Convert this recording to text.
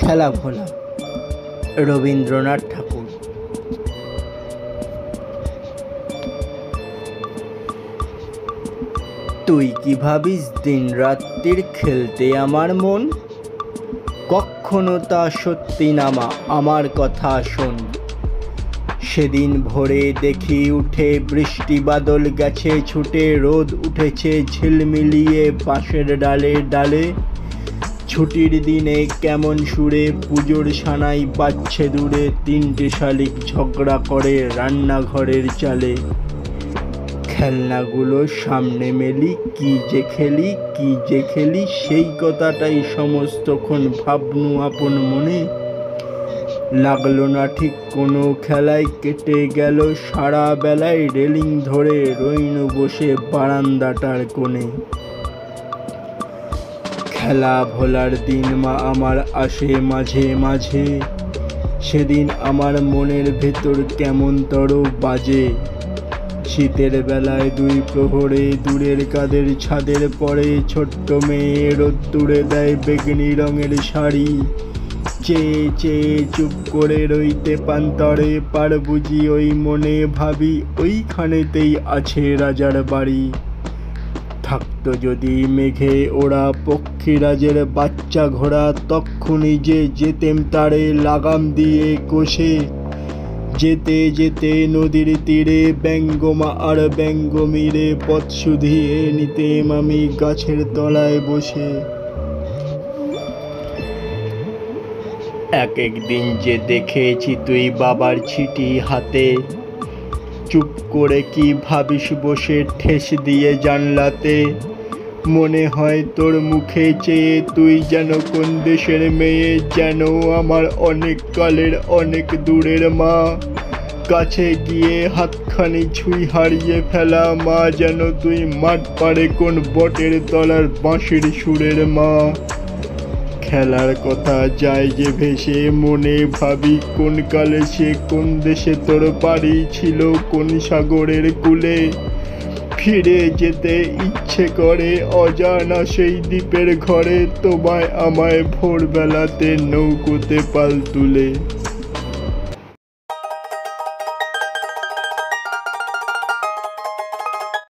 খেলা ভোলা রবীন্দ্রনাথ ঠাকুর। তুই কি ভাবিস দিন রাত্রির খেলতে আমার মন? কখনো তা সত্যি নামা, আমার কথা শোন। সেদিন ভোরে দেখি উঠে বৃষ্টি বাদল গেছে ছুটে, রোদ উঠেছে ঝিলমিলিয়ে বাঁশের ডালে ডালে। ছুটির দিনে কেমন সুরে পুজোর সানাই বাজছে দূরে, তিনটে শালিক ঝগড়া করে রান্নাঘরের চালে। খেলনাগুলো সামনে মেলি, কি যে খেলি কি যে খেলি, সেই কথাটাই সমস্তক্ষণ ভাবনু আপন মনে। লাগলো না ঠিক কোনো খেলায়, কেটে গেল সারা বেলায় রেলিং ধরে রইনু বসে বারান্দাটার কোণে। খেলা ভোলার দিন মা আমার আসে মাঝে মাঝে, সেদিন আমার মনের ভেতর কেমনতর বাজে। শীতের বেলায় দুই প্রহরে দূরের কাদের ছাদের পরে ছোট্ট মেয়ে রোদ্দুরে দেয় বেগনি রঙের শাড়ি। চেয়ে চেয়ে চুপ করে রইতে পান্তরে পার বুঝি ওই মনে ভাবি ওইখানেতেই আছে রাজার বাড়ি। থাকতো যদি মেঘে ওরা পক্ষীরাজের বাচ্চা ঘোড়া, তক্ষুনি যে যেতেম তারে লাগাম দিয়ে কষে। যেতে যেতে নদীর তীরে ব্যঙ্গমা আর ব্যঙ্গমীরে পথ শুধিয়ে নিতেম আমি গাছের তলায় বসে। এক একদিন যে দেখেছি তুই বাবার চিঠি হাতে, চুপ করে কি ভাবিস বসে ঠেস দিয়ে জানলাতে। মনে হয় তোর মুখে চেয়ে তুই যেন কোন দেশের মেয়ে, যেন আমার অনেক কালের অনেক দূরের মা। কাছে গিয়ে হাতখানি ছুঁই হারিয়ে ফেলা মা, যেন তুই মাঠ পাড়ে কোন বটের তলার বাঁশির সুরের মা। খেলার কথা যায় যে ভেসে মনে ভাবি কোন কালে সে কোন দেশে তোর বাড়ি ছিল কোন সাগরের কূলে। ফিরে যেতে ইচ্ছে করে অজানা সেই দ্বীপের ঘরে, তোমায় আমায় ভোরবেলাতে নৌকোতে পাল তুলে।